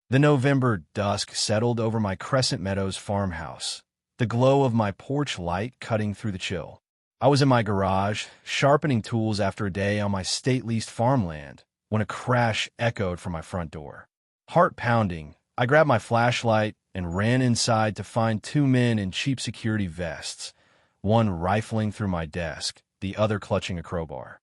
The November dusk settled over my Crescent Meadows farmhouse, the glow of my porch light cutting through the chill. I was in my garage, sharpening tools after a day on my state-leased farmland, when a crash echoed from my front door. Heart pounding, I grabbed my flashlight and ran inside to find two men in cheap security vests, one rifling through my desk, the other clutching a crowbar.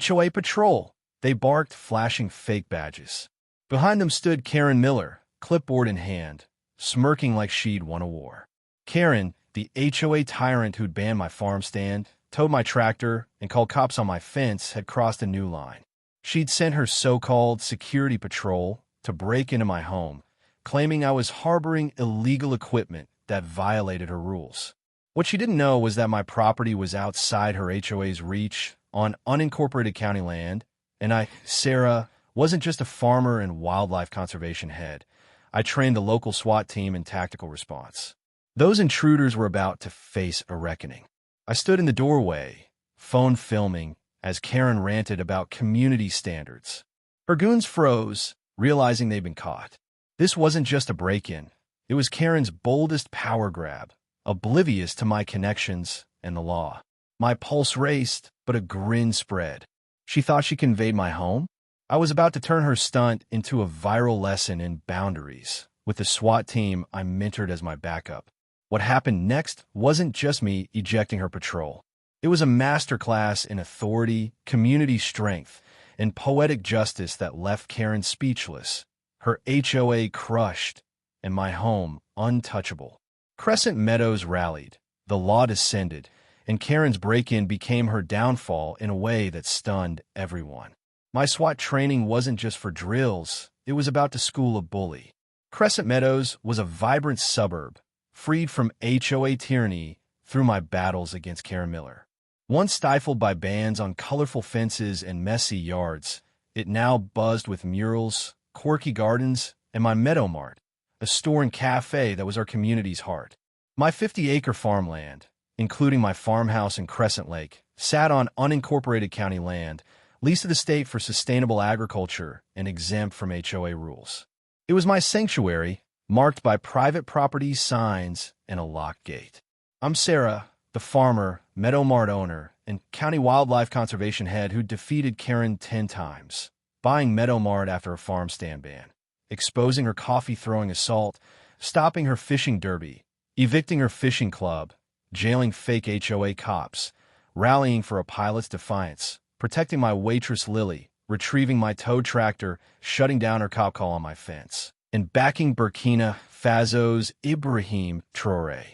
HOA patrol, they barked, flashing fake badges. Behind them stood Karen Miller, clipboard in hand, smirking like she'd won a war. Karen, the HOA tyrant who'd banned my farm stand, towed my tractor, and called cops on my fence, had crossed a new line. She'd sent her so-called security patrol to break into my home, claiming I was harboring illegal equipment that violated her rules. What she didn't know was that my property was outside her HOA's reach, on unincorporated county land, and I, Sarah, wasn't just a farmer and wildlife conservation head. I trained the local SWAT team in tactical response. Those intruders were about to face a reckoning. I stood in the doorway, phone filming, as Karen ranted about community standards. Her goons froze, realizing they'd been caught. This wasn't just a break-in. It was Karen's boldest power grab, oblivious to my connections and the law. My pulse raced, but a grin spread. She thought she conveyed my home? I was about to turn her stunt into a viral lesson in boundaries, with the SWAT team I mentored as my backup. What happened next wasn't just me ejecting her patrol. It was a masterclass in authority, community strength, and poetic justice that left Karen speechless, her HOA crushed, and my home untouchable. Crescent Meadows rallied, the law descended, and Karen's break-in became her downfall in a way that stunned everyone. My SWAT training wasn't just for drills, it was about to school a bully. Crescent Meadows was a vibrant suburb, freed from HOA tyranny through my battles against Karen Miller. Once stifled by bans on colorful fences and messy yards, it now buzzed with murals, quirky gardens, and my Meadow Mart, a store and cafe that was our community's heart. My 50-acre farmland, including my farmhouse in Crescent Lake, sat on unincorporated county land, leased to the state for sustainable agriculture and exempt from HOA rules. It was my sanctuary, marked by private property signs and a locked gate. I'm Sarah, the farmer, Meadow Mart owner, and county wildlife conservation head who defeated Karen 10 times, buying Meadow Mart after a farm stand ban, exposing her coffee-throwing assault, stopping her fishing derby, evicting her fishing club, jailing fake HOA cops, rallying for a pilot's defiance, protecting my waitress Lily, retrieving my tow tractor, shutting down her cop call on my fence, and backing Burkina Faso's Ibrahim Traoré.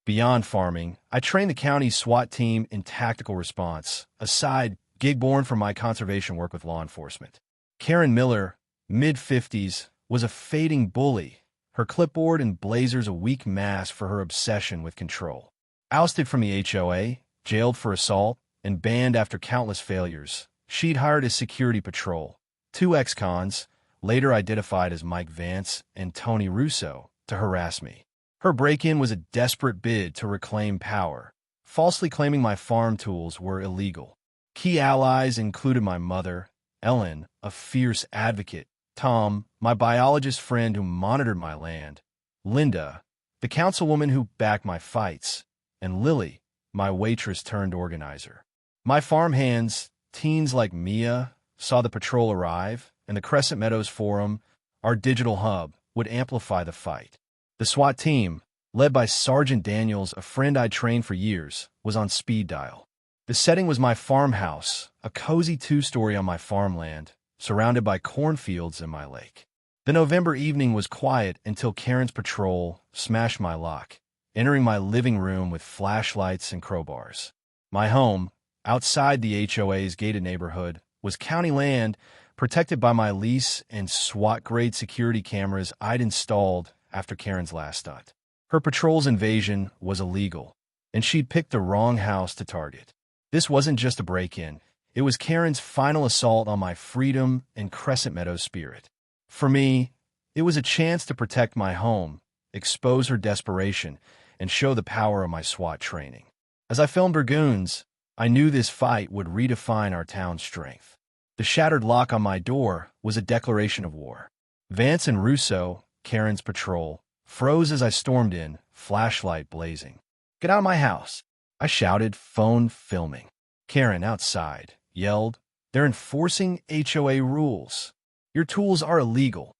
Beyond farming, I trained the county's SWAT team in tactical response, a side gig born from my conservation work with law enforcement. Karen Miller, mid-50s, was a fading bully, her clipboard and blazers a weak mask for her obsession with control. Ousted from the HOA, jailed for assault, and banned after countless failures, she'd hired a security patrol, two ex-cons, later identified as Mike Vance and Tony Russo, to harass me. Her break-in was a desperate bid to reclaim power, falsely claiming my farm tools were illegal. Key allies included my mother, Ellen, a fierce advocate, Tom, my biologist friend who monitored my land, Linda, the councilwoman who backed my fights, and Lily, my waitress-turned-organizer. My farmhands, teens like Mia, saw the patrol arrive, and the Crescent Meadows Forum, our digital hub, would amplify the fight. The SWAT team, led by Sergeant Daniels, a friend I'd trained for years, was on speed dial. The setting was my farmhouse, a cozy two-story on my farmland, surrounded by cornfields and my lake. The November evening was quiet until Karen's patrol smashed my lock, entering my living room with flashlights and crowbars. My home, outside the HOA's gated neighborhood, was county land protected by my lease and SWAT-grade security cameras I'd installed after Karen's last stunt. Her patrol's invasion was illegal, and she'd picked the wrong house to target. This wasn't just a break-in. It was Karen's final assault on my freedom and Crescent Meadows spirit. For me, it was a chance to protect my home, expose her desperation, and show the power of my SWAT training. As I filmed her goons, I knew this fight would redefine our town's strength. The shattered lock on my door was a declaration of war. Vance and Russo, Karen's patrol, froze as I stormed in, flashlight blazing. "Get out of my house!" I shouted, phone filming. Karen, outside, yelled, "They're enforcing HOA rules. Your tools are illegal."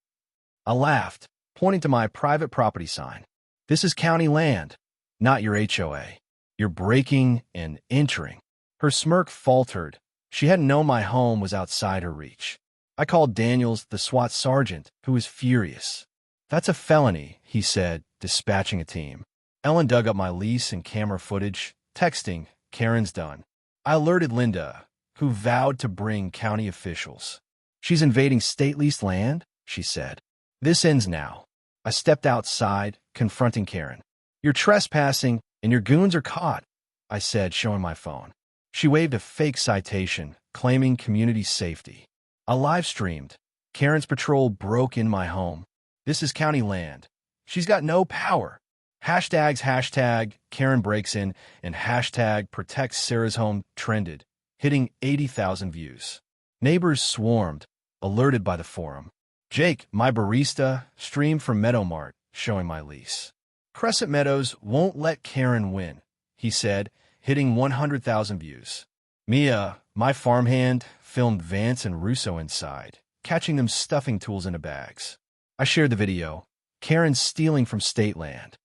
I laughed, pointing to my private property sign. "This is county land, not your HOA. You're breaking and entering." Her smirk faltered. She hadn't known my home was outside her reach. I called Daniels, the SWAT sergeant, who was furious. "That's a felony," he said, dispatching a team. Ellen dug up my lease and camera footage, texting, "Karen's done." I alerted Linda, who vowed to bring county officials. "She's invading state-leased land," she said. "This ends now." I stepped outside, confronting Karen. "You're trespassing, and your goons are caught," I said, showing my phone. She waved a fake citation, claiming community safety. I live-streamed. Karen's patrol broke in my home. "This is county land. She's got no power." Hashtags Karen breaks in and hashtag protect Sarah's home trended, hitting 80,000 views. Neighbors swarmed, alerted by the forum. Jake, my barista, streamed from Meadow Mart, showing my lease. "Crescent Meadows won't let Karen win," he said, hitting 100,000 views. Mia, my farmhand, filmed Vance and Russo inside, catching them stuffing tools into bags. I shared the video. Karen stealing from state land.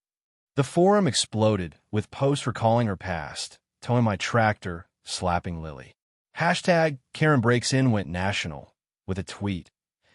The forum exploded, with posts recalling her past, towing my tractor, slapping Lily. Hashtag Karen breaks in went national, with a tweet.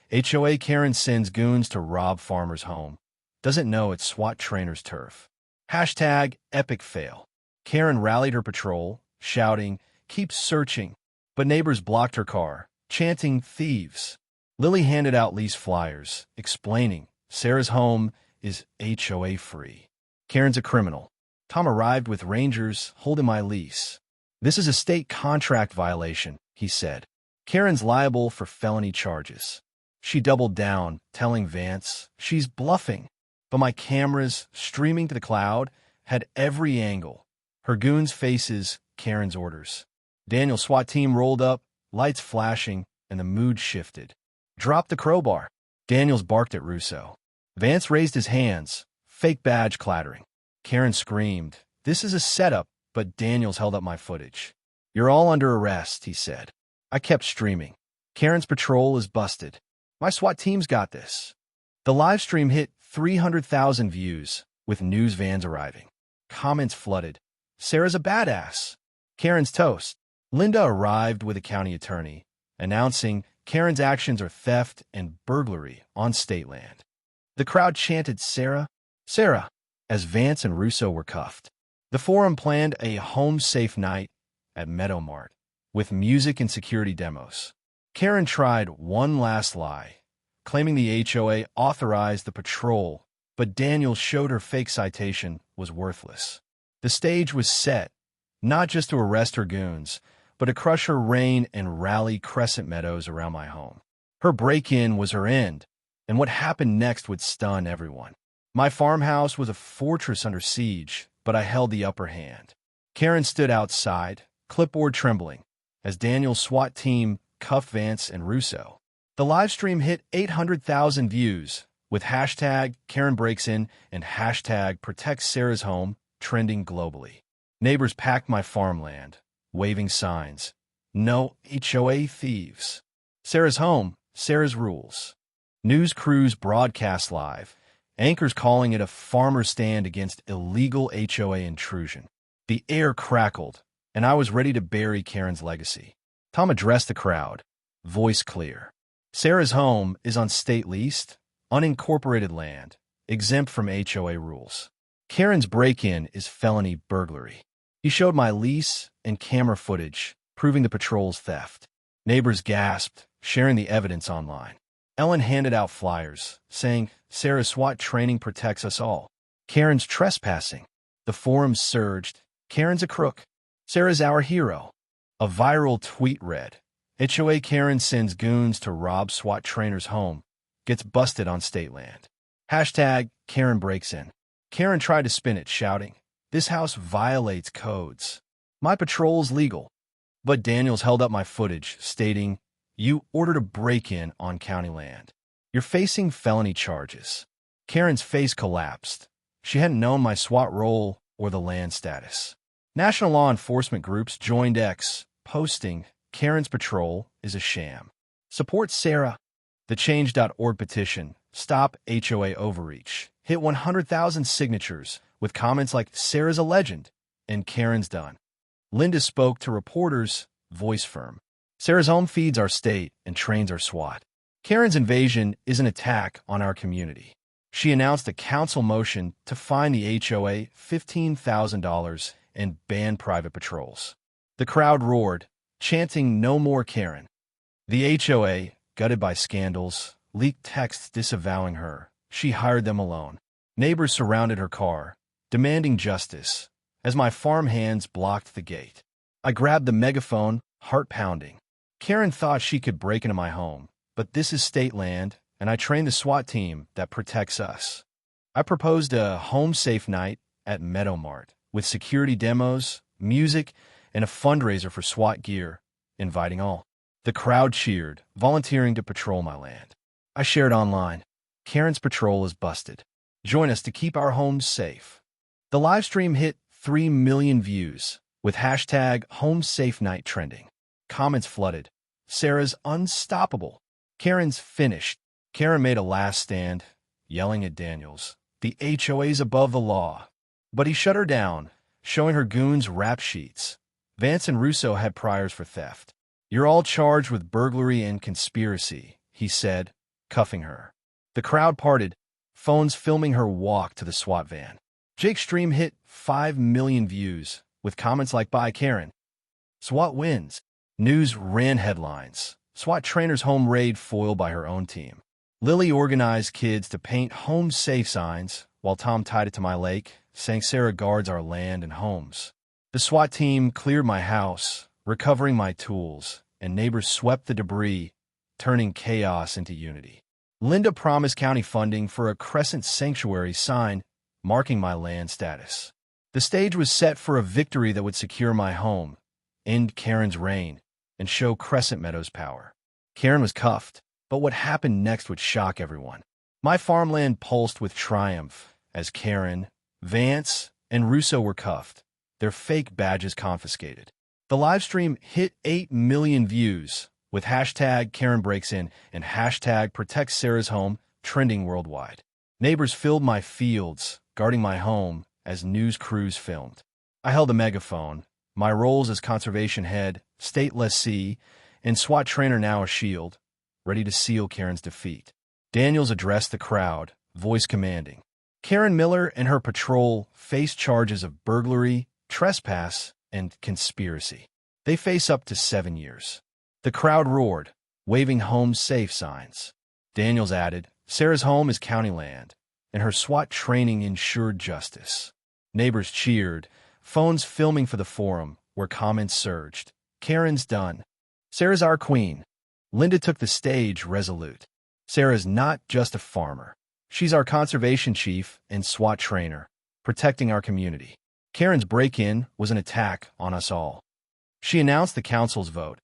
HOA Karen sends goons to rob farmer's home. Doesn't know it's SWAT trainer's turf. Hashtag epic fail. Karen rallied her patrol, shouting, "Keep searching," but neighbors blocked her car, chanting thieves. Lily handed out lease flyers, explaining Sarah's home is HOA free. Karen's a criminal. Tom arrived with rangers holding my lease. "This is a state contract violation," he said. "Karen's liable for felony charges." She doubled down, telling Vance she's bluffing. But my cameras, streaming to the cloud, had every angle. Her goons' faces, Karen's orders. Daniel's SWAT team rolled up, lights flashing, and the mood shifted. "Drop the crowbar." Daniels barked at Russo. Vance raised his hands, fake badge clattering. Karen screamed, "This is a setup," but Daniels held up my footage. "You're all under arrest," he said. I kept streaming. "Karen's patrol is busted. My SWAT team's got this." The live stream hit 300,000 views, with news vans arriving. Comments flooded. "Sarah's a badass." "Karen's toast." Linda arrived with a county attorney, announcing Karen's actions are theft and burglary on state land. The crowd chanted, "Sarah, Sarah," as Vance and Russo were cuffed. The forum planned a home-safe night at Meadow Mart, with music and security demos. Karen tried one last lie, claiming the HOA authorized the patrol, but Daniel showed her fake citation was worthless. The stage was set, not just to arrest her goons, but to crush her reign and rally Crescent Meadows around my home. Her break-in was her end, and what happened next would stun everyone. My farmhouse was a fortress under siege, but I held the upper hand. Karen stood outside, clipboard trembling, as Daniel's SWAT team cuffed Vance and Russo. The live stream hit 800,000 views, with hashtag Karen breaks in and hashtag protect Sarah's home trending globally. Neighbors packed my farmland, waving signs. "No HOA thieves." Sarah's home, Sarah's rules. News crews broadcast live, anchors calling it a farmer's stand against illegal HOA intrusion. The air crackled, and I was ready to bury Karen's legacy. Tom addressed the crowd, voice clear. "Sarah's home is on state-leased, unincorporated land, exempt from HOA rules. Karen's break-in is felony burglary." He showed my lease and camera footage, proving the patrol's theft. Neighbors gasped, sharing the evidence online. Ellen handed out flyers, saying, "Sarah's SWAT training protects us all." Karen's trespassing. The forum surged. "Karen's a crook. Sarah's our hero." A viral tweet read, "HOA Karen sends goons to rob SWAT trainer's home, gets busted on state land." Hashtag Karen breaks in. Karen tried to spin it, shouting, "This house violates codes. My patrol's legal." But Daniels held up my footage, stating, "You ordered a break-in on county land. You're facing felony charges." Karen's face collapsed. She hadn't known my SWAT role or the land status. National law enforcement groups joined X, posting, Karen's patrol is a sham. Support Sarah. The Change.org petition, Stop HOA Overreach, hit 100,000 signatures with comments like, Sarah's a legend and Karen's done. Linda spoke to reporters, voice firm. Sarah's home feeds our state and trains our SWAT. Karen's invasion is an attack on our community. She announced a council motion to fine the HOA $15,000 and ban private patrols. The crowd roared, chanting no more Karen. The HOA, gutted by scandals, leaked texts disavowing her. She hired them alone. Neighbors surrounded her car, demanding justice, as my farm hands blocked the gate. I grabbed the megaphone, heart pounding. Karen thought she could break into my home, but this is state land, and I trained the SWAT team that protects us. I proposed a home safe night at Meadow Mart with security demos, music, and a fundraiser for SWAT gear, inviting all. The crowd cheered, volunteering to patrol my land. I shared online, Karen's patrol is busted. Join us to keep our homes safe. The live stream hit 3 million views, with hashtag HomeSafeNight trending. Comments flooded. Sarah's unstoppable. Karen's finished. Karen made a last stand, yelling at Daniels. The HOA's above the law. But he shut her down, showing her goons rap sheets. Vance and Russo had priors for theft. You're all charged with burglary and conspiracy, he said, cuffing her. The crowd parted, phones filming her walk to the SWAT van. Jake's stream hit 5 million views, with comments like, Bye Karen. SWAT wins. News ran headlines. SWAT trainer's home raid foiled by her own team. Lily organized kids to paint home safe signs, while Tom tied it to my lake, saying Sarah guards our land and homes. The SWAT team cleared my house, recovering my tools, and neighbors swept the debris, turning chaos into unity. Linda promised county funding for a Crescent Sanctuary sign, marking my land status. The stage was set for a victory that would secure my home, end Karen's reign, and show Crescent Meadows' power. Karen was cuffed, but what happened next would shock everyone. My farmland pulsed with triumph as Karen, Vance, and Russo were cuffed, their fake badges confiscated. The livestream hit 8 million views, with hashtag Karen Breaks In and hashtag Protect Sarah's Home trending worldwide. Neighbors filled my fields, guarding my home as news crews filmed. I held a megaphone, my roles as conservation head, state lessee, and SWAT trainer now a shield, ready to seal Karen's defeat. Daniels addressed the crowd, voice commanding. Karen Miller and her patrol face charges of burglary, trespass, and conspiracy. They face up to 7 years. The crowd roared, waving home safe signs. Daniels added, Sarah's home is county land, and her SWAT training ensured justice. Neighbors cheered, phones filming for the forum, where comments surged. Karen's done. Sarah's our queen. Linda took the stage resolute. Sarah's not just a farmer. She's our conservation chief and SWAT trainer, protecting our community. Karen's break-in was an attack on us all. She announced the council's vote,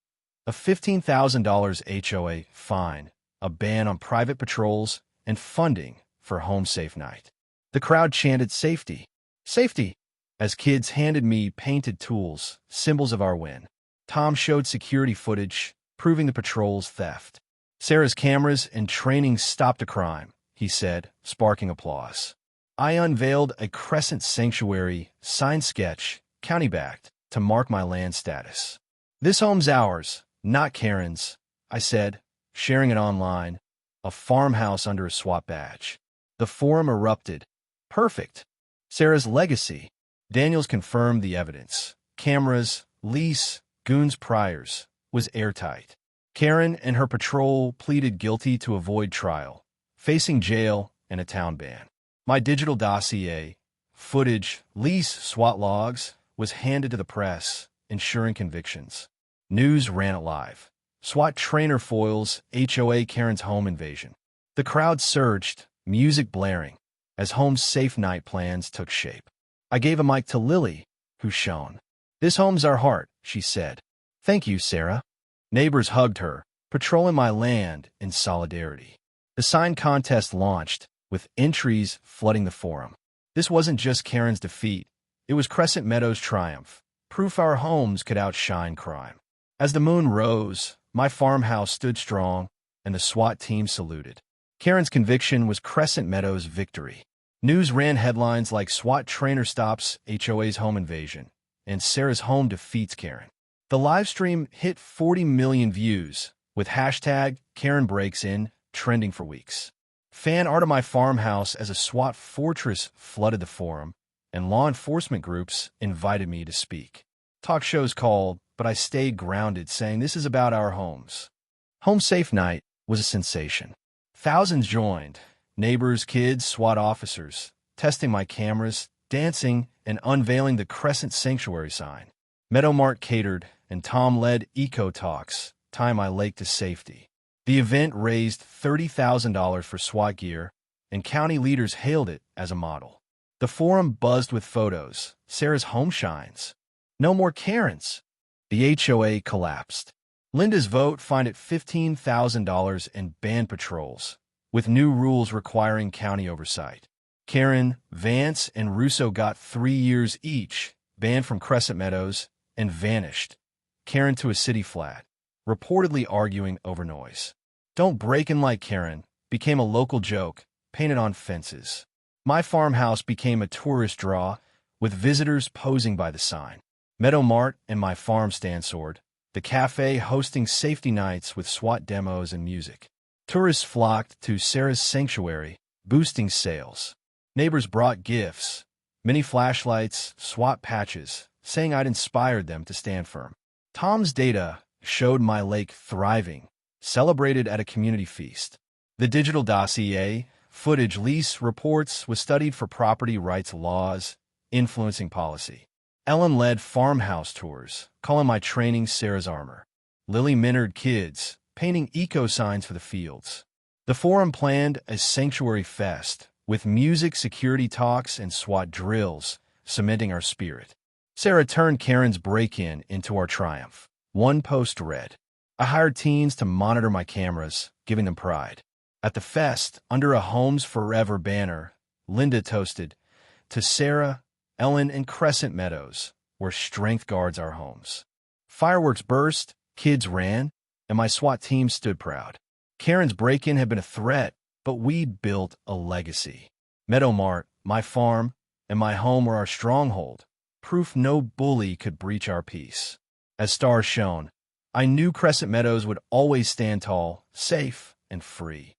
a $15,000 HOA fine, a ban on private patrols, and funding for Home Safe Night. The crowd chanted safety, safety, as kids handed me painted tools, symbols of our win. Tom showed security footage, proving the patrol's theft. Sarah's cameras and training stopped a crime, he said, sparking applause. I unveiled a Crescent Sanctuary sign sketch, county-backed, to mark my land status. This home's ours, not Karen's, I said, sharing it online, a farmhouse under a SWAT badge. The forum erupted. Perfect. Sarah's legacy. Daniels confirmed the evidence. Cameras, lease, goons priors, was airtight. Karen and her patrol pleaded guilty to avoid trial, facing jail and a town ban. My digital dossier, footage, lease, SWAT logs, was handed to the press, ensuring convictions. News ran it live. SWAT trainer foils HOA Karen's home invasion. The crowd surged, music blaring, as Home Safe Night plans took shape. I gave a mic to Lily, who shone. This home's our heart, she said. Thank you, Sarah. Neighbors hugged her, patrolling my land in solidarity. The sign contest launched, with entries flooding the forum. This wasn't just Karen's defeat. It was Crescent Meadows' triumph, proof our homes could outshine crime. As the moon rose, my farmhouse stood strong, and the SWAT team saluted. Karen's conviction was Crescent Meadows' victory. News ran headlines like SWAT trainer stops HOA's home invasion, and Sarah's home defeats Karen. The livestream hit 40 million views, with hashtag Karen Breaks In trending for weeks. Fan art of my farmhouse as a SWAT fortress flooded the forum, and law enforcement groups invited me to speak. Talk shows called, but I stayed grounded, saying this is about our homes. Home Safe Night was a sensation. Thousands joined, neighbors, kids, SWAT officers, testing my cameras, dancing, and unveiling the Crescent Sanctuary sign. Meadow Mart catered, and Tom led eco talks, tie my lake to safety. The event raised $30,000 for SWAT gear, and county leaders hailed it as a model. The forum buzzed with photos. Sarah's home shines. No more Karens. The HOA collapsed. Linda's vote fined it $15,000 and banned patrols, with new rules requiring county oversight. Karen, Vance, and Russo got 3 years each, banned from Crescent Meadows, and vanished. Karen to a city flat, reportedly arguing over noise. Don't break in like Karen became a local joke, painted on fences. My farmhouse became a tourist draw, with visitors posing by the sign. Meadow Mart and my farm stand soared, the cafe hosting safety nights with SWAT demos and music. Tourists flocked to Sarah's sanctuary, boosting sales. Neighbors brought gifts, mini flashlights, SWAT patches, saying I'd inspired them to stand firm. Tom's data showed my lake thriving, celebrated at a community feast. The digital dossier, footage lease reports, was studied for property rights laws, influencing policy. Ellen led farmhouse tours, calling my training Sarah's armor. Lily mentored kids, painting eco signs for the fields. The forum planned a sanctuary fest, with music, security talks, and SWAT drills, cementing our spirit. Sarah turned Karen's break-in into our triumph. One post read, I hired teens to monitor my cameras, giving them pride. At the fest, under a Homes Forever banner, Linda toasted, to Sarah, Ellen, and Crescent Meadows, where strength guards our homes. Fireworks burst, kids ran, and my SWAT team stood proud. Karen's break-in had been a threat, but we built a legacy. Meadow Mart, my farm, and my home were our stronghold, proof no bully could breach our peace. As stars shone, I knew Crescent Meadows would always stand tall, safe, and free.